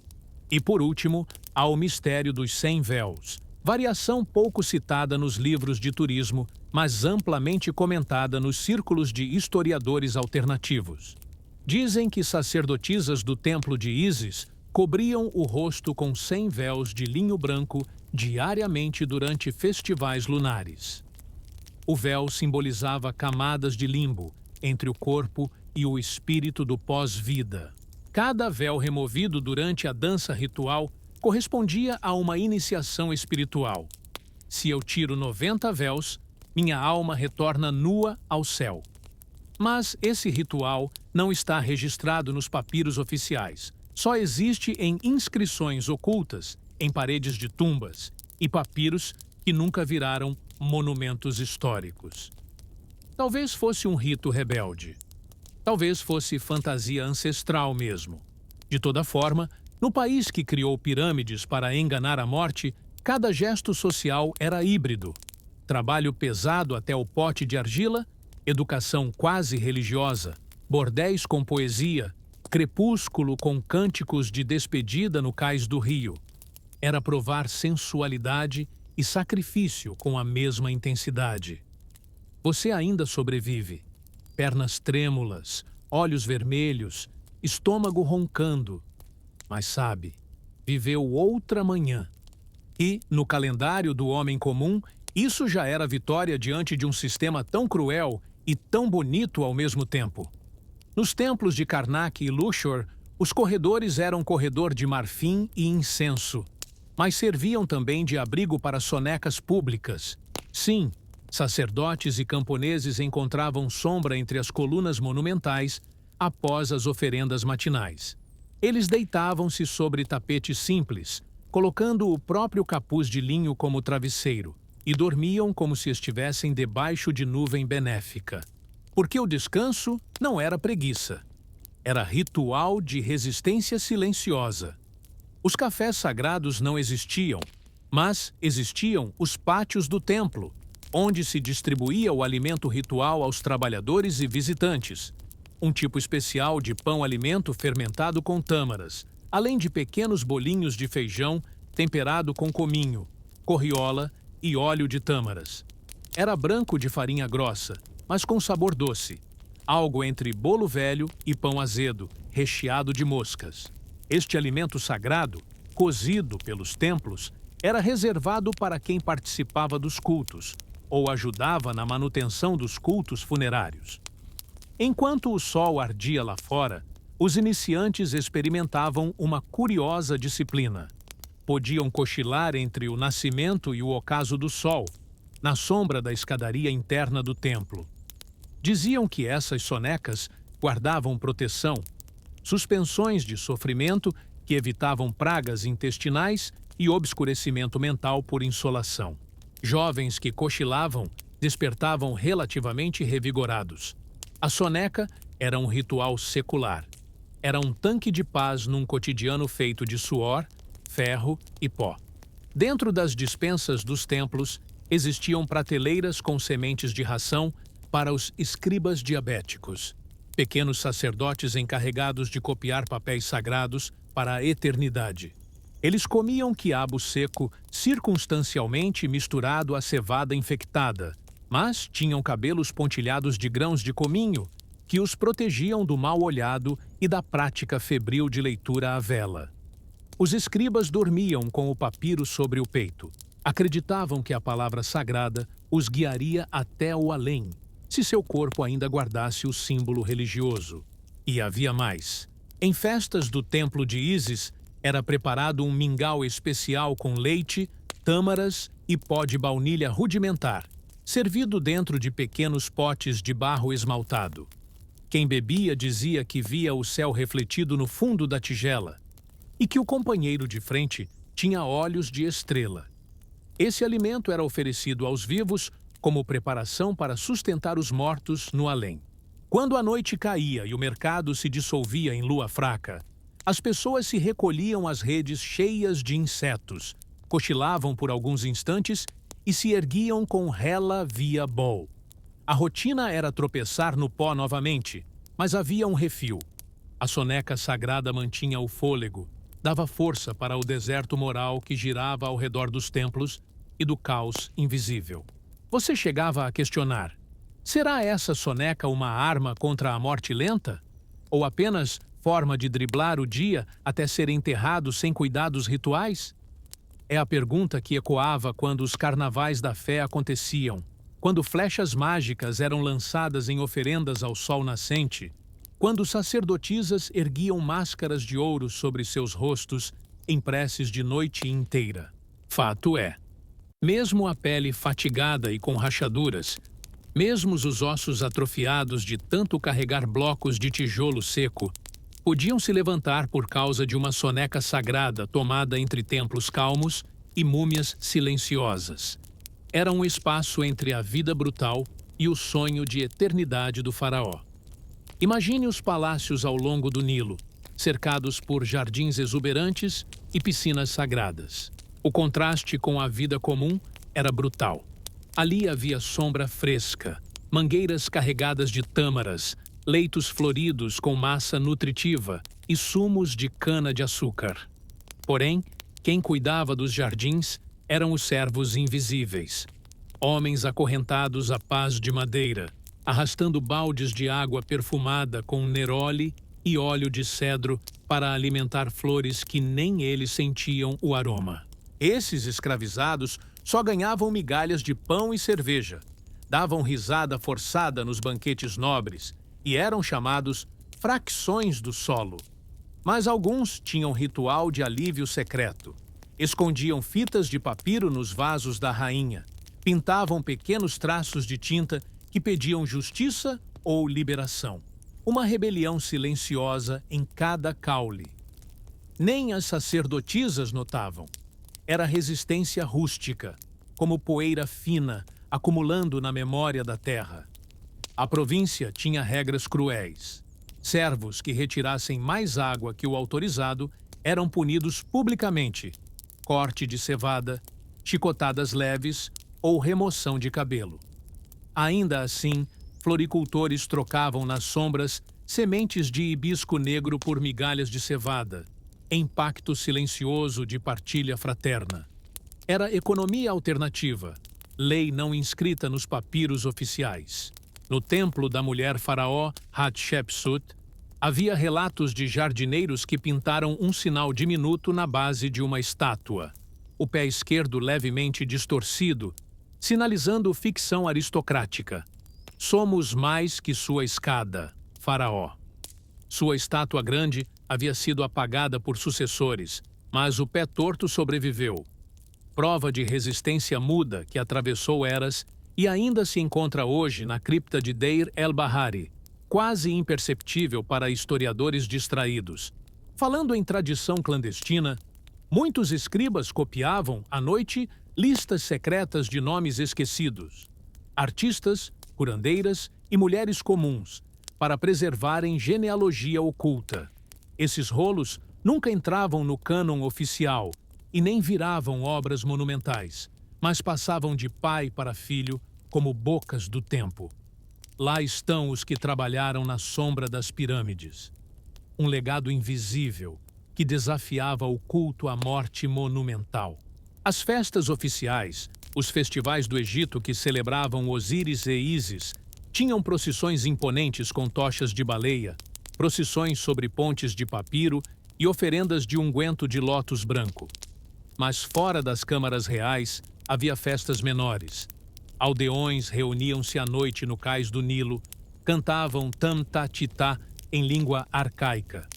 [SPEAKER 1] E, por último, há o mistério dos 100 véus, variação pouco citada nos livros de turismo, mas amplamente comentada nos círculos de historiadores alternativos. Dizem que sacerdotisas do templo de Ísis cobriam o rosto com 100 véus de linho branco diariamente durante festivais lunares. O véu simbolizava camadas de limbo entre o corpo e o espírito do pós-vida. Cada véu removido durante a dança ritual correspondia a uma iniciação espiritual. Se eu tiro 90 véus, minha alma retorna nua ao céu. Mas esse ritual não está registrado nos papiros oficiais. Só existe em inscrições ocultas, em paredes de tumbas e papiros que nunca viraram monumentos históricos. Talvez fosse um rito rebelde. Talvez fosse fantasia ancestral mesmo. De toda forma, no país que criou pirâmides para enganar a morte, cada gesto social era híbrido. Trabalho pesado até o pote de argila, educação quase religiosa, bordéis com poesia, crepúsculo com cânticos de despedida no cais do rio. Era provar sensualidade e sacrifício com a mesma intensidade. Você ainda sobrevive. Pernas trêmulas, olhos vermelhos, estômago roncando. Mas sabe, viveu outra manhã. E, no calendário do homem comum, isso já era vitória diante de um sistema tão cruel e tão bonito ao mesmo tempo. Nos templos de Karnak e Luxor, os corredores eram corredor de marfim e incenso, mas serviam também de abrigo para sonecas públicas. Sim, sacerdotes e camponeses encontravam sombra entre as colunas monumentais após as oferendas matinais. Eles deitavam-se sobre tapetes simples, colocando o próprio capuz de linho como travesseiro, e dormiam como se estivessem debaixo de nuvem benéfica. Porque o descanso não era preguiça. Era ritual de resistência silenciosa. Os cafés sagrados não existiam, mas existiam os pátios do templo, onde se distribuía o alimento ritual aos trabalhadores e visitantes. Um tipo especial de pão-alimento fermentado com tâmaras, além de pequenos bolinhos de feijão temperado com cominho, corriola e óleo de tâmaras. Era branco de farinha grossa, mas com sabor doce, algo entre bolo velho e pão azedo, recheado de moscas. Este alimento sagrado, cozido pelos templos, era reservado para quem participava dos cultos ou ajudava na manutenção dos cultos funerários. Enquanto o sol ardia lá fora, os iniciantes experimentavam uma curiosa disciplina. Podiam cochilar entre o nascimento e o ocaso do sol, na sombra da escadaria interna do templo. Diziam que essas sonecas guardavam proteção, suspensões de sofrimento que evitavam pragas intestinais e obscurecimento mental por insolação. Jovens que cochilavam despertavam relativamente revigorados. A soneca era um ritual secular. Era um tanque de paz num cotidiano feito de suor, ferro e pó. Dentro das despensas dos templos existiam prateleiras com sementes de ração para os escribas diabéticos, pequenos sacerdotes encarregados de copiar papéis sagrados para a eternidade. Eles comiam quiabo seco circunstancialmente misturado à cevada infectada, mas tinham cabelos pontilhados de grãos de cominho que os protegiam do mal olhado e da prática febril de leitura à vela. Os escribas dormiam com o papiro sobre o peito. Acreditavam que a palavra sagrada os guiaria até o além, se seu corpo ainda guardasse o símbolo religioso. E havia mais. Em festas do templo de Ísis, era preparado um mingau especial com leite, tâmaras e pó de baunilha rudimentar, servido dentro de pequenos potes de barro esmaltado. Quem bebia dizia que via o céu refletido no fundo da tigela e que o companheiro de frente tinha olhos de estrela. Esse alimento era oferecido aos vivos como preparação para sustentar os mortos no além. Quando a noite caía e o mercado se dissolvia em lua fraca, as pessoas se recolhiam às redes cheias de insetos, cochilavam por alguns instantes e se erguiam com rela via bol. A rotina era tropeçar no pó novamente, mas havia um refil. A soneca sagrada mantinha o fôlego, dava força para o deserto moral que girava ao redor dos templos e do caos invisível. Você chegava a questionar: será essa soneca uma arma contra a morte lenta? Ou apenas forma de driblar o dia até ser enterrado sem cuidados rituais? É a pergunta que ecoava quando os carnavais da fé aconteciam, quando flechas mágicas eram lançadas em oferendas ao sol nascente, quando sacerdotisas erguiam máscaras de ouro sobre seus rostos em preces de noite inteira. Fato é, mesmo a pele fatigada e com rachaduras, mesmo os ossos atrofiados de tanto carregar blocos de tijolo seco, podiam se levantar por causa de uma soneca sagrada tomada entre templos calmos e múmias silenciosas. Era um espaço entre a vida brutal e o sonho de eternidade do faraó. Imagine os palácios ao longo do Nilo, cercados por jardins exuberantes e piscinas sagradas. O contraste com a vida comum era brutal. Ali havia sombra fresca, mangueiras carregadas de tâmaras, leitos floridos com massa nutritiva e sumos de cana-de-açúcar. Porém, quem cuidava dos jardins eram os servos invisíveis. Homens acorrentados a pás de madeira, arrastando baldes de água perfumada com neroli e óleo de cedro para alimentar flores que nem eles sentiam o aroma. Esses escravizados só ganhavam migalhas de pão e cerveja, davam risada forçada nos banquetes nobres e eram chamados fracções do solo. Mas alguns tinham ritual de alívio secreto. Escondiam fitas de papiro nos vasos da rainha, pintavam pequenos traços de tinta que pediam justiça ou liberação. Uma rebelião silenciosa em cada caule. Nem as sacerdotisas notavam. Era resistência rústica, como poeira fina acumulando na memória da terra. A província tinha regras cruéis. Servos que retirassem mais água que o autorizado eram punidos publicamente. Corte de cevada, chicotadas leves ou remoção de cabelo. Ainda assim, floricultores trocavam nas sombras sementes de hibisco negro por migalhas de cevada, em pacto silencioso de partilha fraterna. Era economia alternativa, lei não inscrita nos papiros oficiais. No templo da mulher faraó Hatshepsut, havia relatos de jardineiros que pintaram um sinal diminuto na base de uma estátua, o pé esquerdo levemente distorcido, sinalizando ficção aristocrática. Somos mais que sua escada, faraó. Sua estátua grande havia sido apagada por sucessores, mas o pé torto sobreviveu. Prova de resistência muda que atravessou eras e ainda se encontra hoje na cripta de Deir el-Bahari, quase imperceptível para historiadores distraídos. Falando em tradição clandestina, muitos escribas copiavam, à noite, listas secretas de nomes esquecidos. Artistas, curandeiras e mulheres comuns, para preservarem genealogia oculta. Esses rolos nunca entravam no cânon oficial e nem viravam obras monumentais, mas passavam de pai para filho como bocas do tempo. Lá estão os que trabalharam na sombra das pirâmides. Um legado invisível que desafiava o culto à morte monumental. As festas oficiais, os festivais do Egito que celebravam Osíris e Ísis, tinham procissões imponentes com tochas de baleia, procissões sobre pontes de papiro e oferendas de unguento de lótus branco. Mas fora das câmaras reais, havia festas menores. Aldeões reuniam-se à noite no cais do Nilo, cantavam tam-ta-titá em língua arcaica,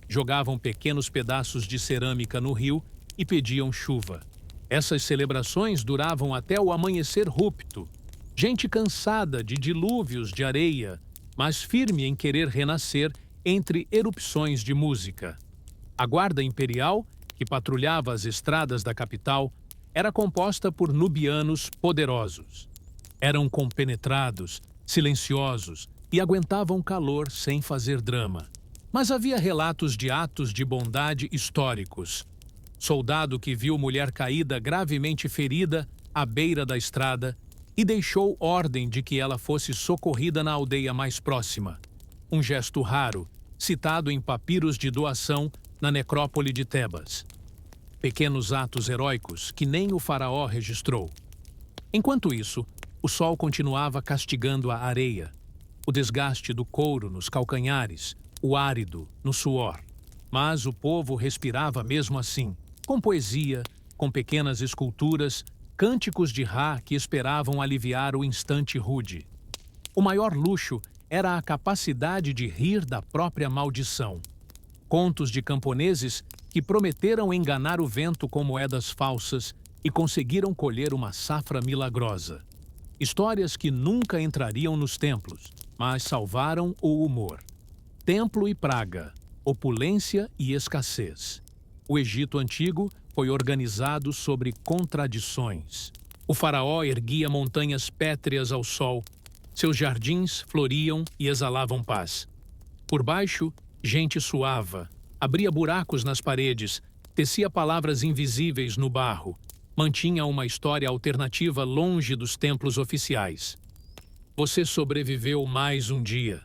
[SPEAKER 1] jogavam pequenos pedaços de cerâmica no rio e pediam chuva. Essas celebrações duravam até o amanhecer rúpto. Gente cansada de dilúvios de areia, mas firme em querer renascer entre erupções de música. A guarda imperial, que patrulhava as estradas da capital, era composta por nubianos poderosos. Eram compenetrados, silenciosos e aguentavam calor sem fazer drama. Mas havia relatos de atos de bondade históricos. Soldado que viu mulher caída gravemente ferida à beira da estrada e deixou ordem de que ela fosse socorrida na aldeia mais próxima. Um gesto raro, citado em papiros de doação na necrópole de Tebas. Pequenos atos heróicos que nem o faraó registrou. Enquanto isso, o sol continuava castigando a areia, o desgaste do couro nos calcanhares, o árido no suor. Mas o povo respirava mesmo assim, com poesia, com pequenas esculturas, cânticos de Ra que esperavam aliviar o instante rude. O maior luxo era a capacidade de rir da própria maldição. Contos de camponeses que prometeram enganar o vento com moedas falsas e conseguiram colher uma safra milagrosa. Histórias que nunca entrariam nos templos, mas salvaram o humor. Templo e praga, opulência e escassez. O Egito Antigo foi organizado sobre contradições. O faraó erguia montanhas pétreas ao sol. Seus jardins floriam e exalavam paz. Por baixo, gente suava, abria buracos nas paredes, tecia palavras invisíveis no barro, mantinha uma história alternativa longe dos templos oficiais. Você sobreviveu mais um dia.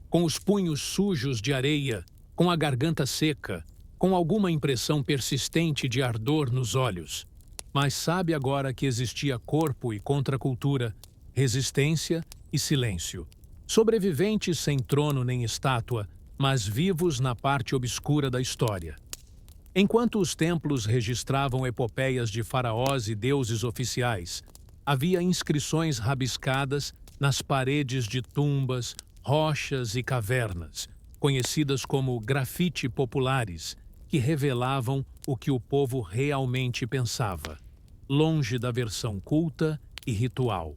[SPEAKER 1] Com os punhos sujos de areia, com a garganta seca, com alguma impressão persistente de ardor nos olhos. Mas sabe agora que existia corpo e contracultura, resistência e silêncio. Sobreviventes sem trono nem estátua, mas vivos na parte obscura da história. Enquanto os templos registravam epopeias de faraós e deuses oficiais, havia inscrições rabiscadas nas paredes de tumbas, rochas e cavernas, conhecidas como grafite populares, que revelavam o que o povo realmente pensava, longe da versão culta e ritual.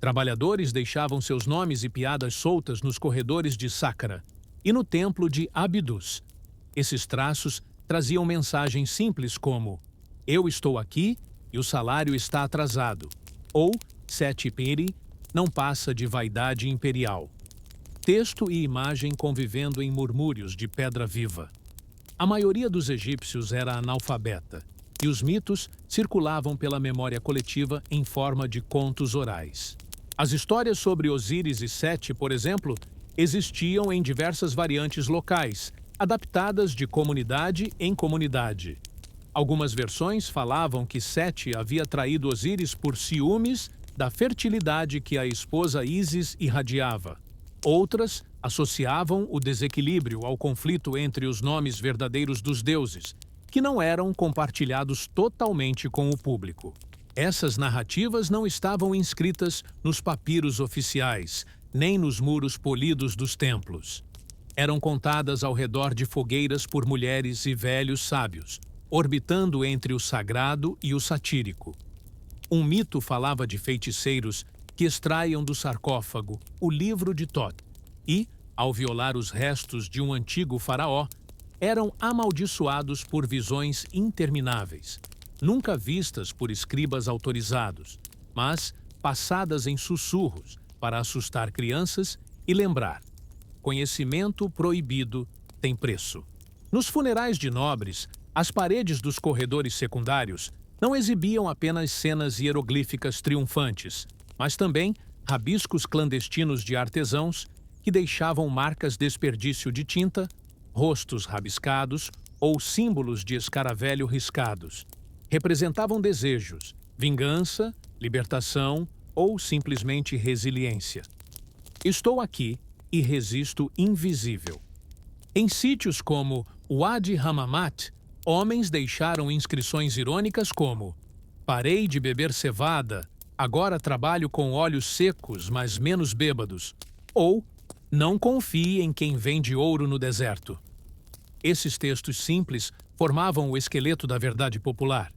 [SPEAKER 1] Trabalhadores deixavam seus nomes e piadas soltas nos corredores de Saqqara e no templo de Abidos. Esses traços traziam mensagens simples como: "Eu estou aqui e o salário está atrasado", ou "Sete Piri não passa de vaidade imperial". Texto e imagem convivendo em murmúrios de pedra viva. A maioria dos egípcios era analfabeta, e os mitos circulavam pela memória coletiva em forma de contos orais. As histórias sobre Osíris e Sete, por exemplo, existiam em diversas variantes locais, adaptadas de comunidade em comunidade. Algumas versões falavam que Sete havia traído Osíris por ciúmes da fertilidade que a esposa Ísis irradiava. Outras associavam o desequilíbrio ao conflito entre os nomes verdadeiros dos deuses, que não eram compartilhados totalmente com o público. Essas narrativas não estavam inscritas nos papiros oficiais, nem nos muros polidos dos templos. Eram contadas ao redor de fogueiras por mulheres e velhos sábios, orbitando entre o sagrado e o satírico. Um mito falava de feiticeiros que extraiam do sarcófago o livro de Thoth e, ao violar os restos de um antigo faraó, eram amaldiçoados por visões intermináveis, nunca vistas por escribas autorizados, mas passadas em sussurros para assustar crianças e lembrar: conhecimento proibido tem preço. Nos funerais de nobres, as paredes dos corredores secundários não exibiam apenas cenas hieroglíficas triunfantes, mas também rabiscos clandestinos de artesãos que deixavam marcas de desperdício de tinta, rostos rabiscados ou símbolos de escaravelho riscados. Representavam desejos, vingança, libertação ou simplesmente resiliência. Estou aqui e resisto invisível. Em sítios como Wadi Hamamat, homens deixaram inscrições irônicas como: "Parei de beber cevada, agora trabalho com óleos secos, mas menos bêbados", ou "Não confie em quem vende ouro no deserto". Esses textos simples formavam o esqueleto da verdade popular,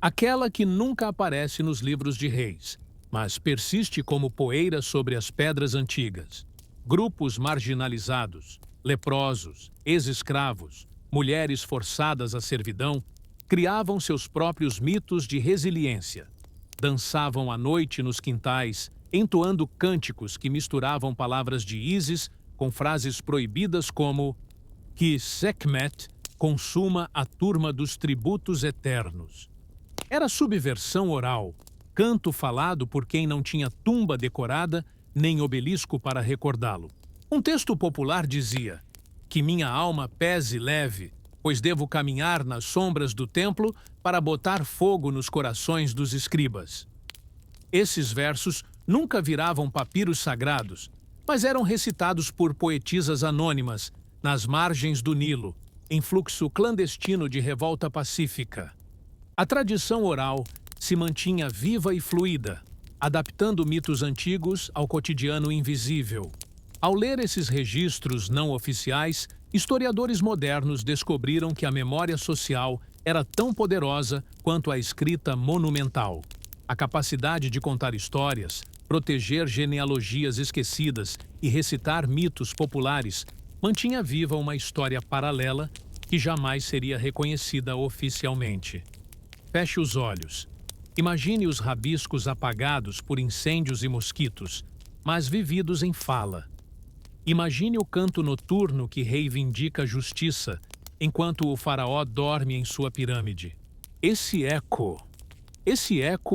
[SPEAKER 1] aquela que nunca aparece nos livros de reis, mas persiste como poeira sobre as pedras antigas. Grupos marginalizados, leprosos, ex-escravos, mulheres forçadas à servidão, criavam seus próprios mitos de resiliência. Dançavam à noite nos quintais, entoando cânticos que misturavam palavras de Ísis com frases proibidas como que Sekhmet consuma a turma dos tributos eternos. Era subversão oral, canto falado por quem não tinha tumba decorada nem obelisco para recordá-lo. Um texto popular dizia: "Que minha alma pese leve, pois devo caminhar nas sombras do templo para botar fogo nos corações dos escribas". Esses versos nunca viravam papiros sagrados, mas eram recitados por poetisas anônimas nas margens do Nilo, em fluxo clandestino de revolta pacífica. A tradição oral se mantinha viva e fluida, adaptando mitos antigos ao cotidiano invisível. Ao ler esses registros não oficiais, historiadores modernos descobriram que a memória social era tão poderosa quanto a escrita monumental. A capacidade de contar histórias, proteger genealogias esquecidas e recitar mitos populares mantinha viva uma história paralela que jamais seria reconhecida oficialmente. Feche os olhos. Imagine os rabiscos apagados por incêndios e mosquitos, mas vividos em fala. Imagine o canto noturno que reivindica a justiça, enquanto o faraó dorme em sua pirâmide. Esse eco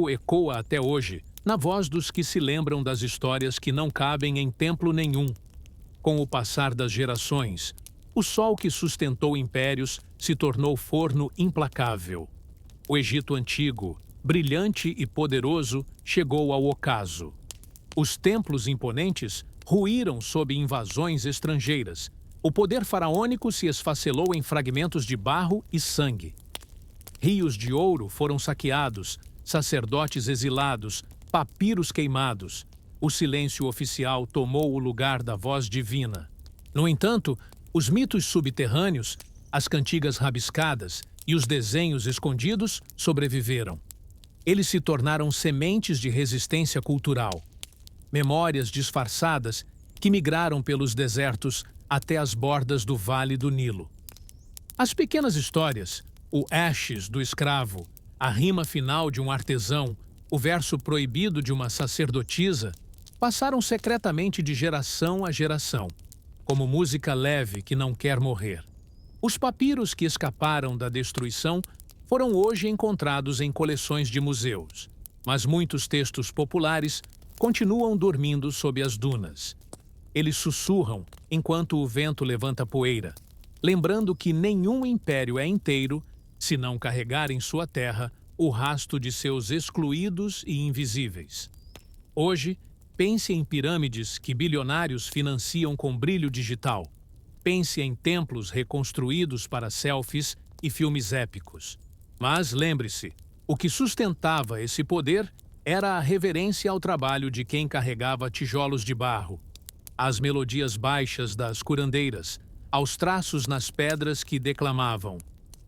[SPEAKER 1] ecoa até hoje, na voz dos que se lembram das histórias que não cabem em templo nenhum. Com o passar das gerações, o sol que sustentou impérios se tornou forno implacável. O Egito antigo, brilhante e poderoso, chegou ao ocaso. Os templos imponentes ruíram sob invasões estrangeiras. O poder faraônico se esfacelou em fragmentos de barro e sangue. Rios de ouro foram saqueados, sacerdotes exilados, papiros queimados. O silêncio oficial tomou o lugar da voz divina. No entanto, os mitos subterrâneos, as cantigas rabiscadas e os desenhos escondidos sobreviveram. Eles se tornaram sementes de resistência cultural. Memórias disfarçadas que migraram pelos desertos até as bordas do Vale do Nilo. As pequenas histórias, o Ashes do escravo, a rima final de um artesão, o verso proibido de uma sacerdotisa, passaram secretamente de geração a geração, como música leve que não quer morrer. Os papiros que escaparam da destruição foram hoje encontrados em coleções de museus, mas muitos textos populares continuam dormindo sob as dunas. Eles sussurram enquanto o vento levanta poeira, lembrando que nenhum império é inteiro se não carregar em sua terra o rasto de seus excluídos e invisíveis. Hoje, pense em pirâmides que bilionários financiam com brilho digital. Pense em templos reconstruídos para selfies e filmes épicos. Mas lembre-se, o que sustentava esse poder era a reverência ao trabalho de quem carregava tijolos de barro, às melodias baixas das curandeiras, aos traços nas pedras que declamavam: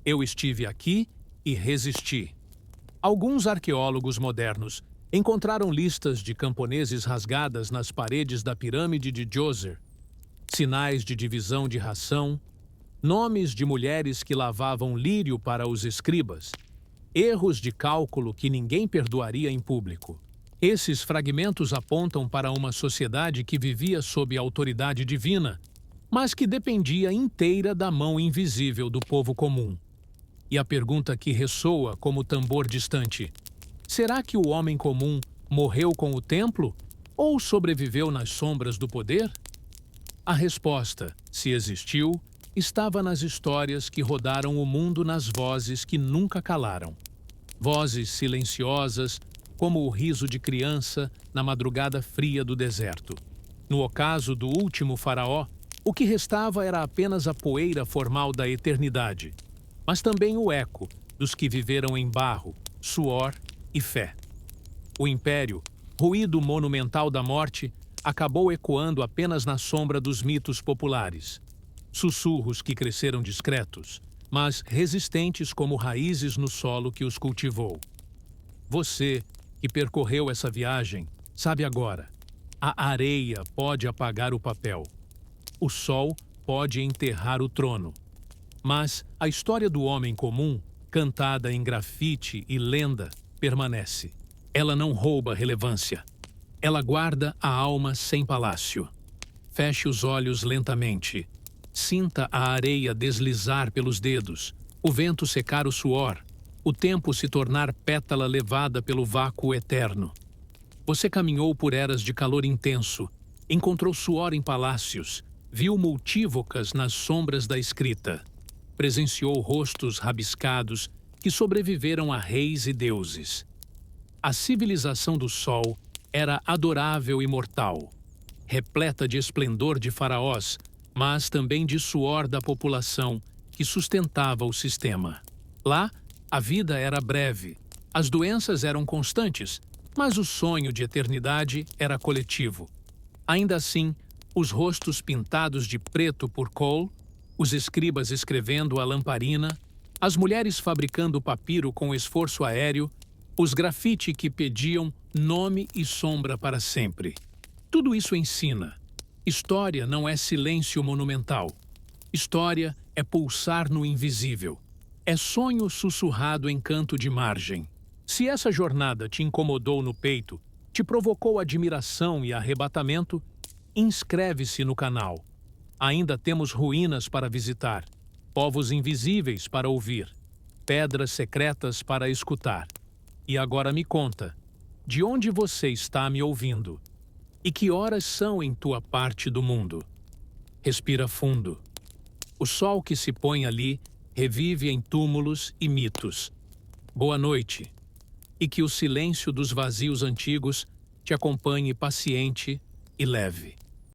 [SPEAKER 1] "Eu estive aqui e resisti". Alguns arqueólogos modernos encontraram listas de camponeses rasgadas nas paredes da pirâmide de Djoser, sinais de divisão de ração, nomes de mulheres que lavavam lírio para os escribas, erros de cálculo que ninguém perdoaria em público. Esses fragmentos apontam para uma sociedade que vivia sob a autoridade divina, mas que dependia inteira da mão invisível do povo comum. E a pergunta que ressoa como tambor distante: será que o homem comum morreu com o templo ou sobreviveu nas sombras do poder? A resposta, se existiu, estava nas histórias que rodaram o mundo, nas vozes que nunca calaram. Vozes silenciosas, como o riso de criança na madrugada fria do deserto. No ocaso do último faraó, o que restava era apenas a poeira formal da eternidade, mas também o eco dos que viveram em barro, suor e fé. O império, ruído monumental da morte, acabou ecoando apenas na sombra dos mitos populares. Sussurros que cresceram discretos, mas resistentes como raízes no solo que os cultivou. Você, que percorreu essa viagem, sabe agora: a areia pode apagar o papel. O sol pode enterrar o trono. Mas a história do homem comum, cantada em grafite e lenda, permanece. Ela não rouba relevância. Ela guarda a alma sem palácio. Feche os olhos lentamente. Sinta a areia deslizar pelos dedos, o vento secar o suor, o tempo se tornar pétala levada pelo vácuo eterno. Você caminhou por eras de calor intenso, encontrou suor em palácios, viu multívocas nas sombras da escrita, presenciou rostos rabiscados que sobreviveram a reis e deuses. A civilização do sol era adorável e mortal, repleta de esplendor de faraós, mas também de suor da população que sustentava o sistema. Lá, a vida era breve, as doenças eram constantes, mas o sonho de eternidade era coletivo. Ainda assim, os rostos pintados de preto por Cole, os escribas escrevendo a lamparina, as mulheres fabricando papiro com esforço aéreo, os grafite que pediam nome e sombra para sempre. Tudo isso ensina. História não é silêncio monumental. História é pulsar no invisível. É sonho sussurrado em canto de margem. Se essa jornada te incomodou no peito, te provocou admiração e arrebatamento, inscreve-se no canal. Ainda temos ruínas para visitar, povos invisíveis para ouvir, pedras secretas para escutar. E agora me conta, de onde você está me ouvindo? E que horas são em tua parte do mundo? Respira fundo. O sol que se põe ali revive em túmulos e mitos. Boa noite. E que o silêncio dos vazios antigos te acompanhe paciente e leve.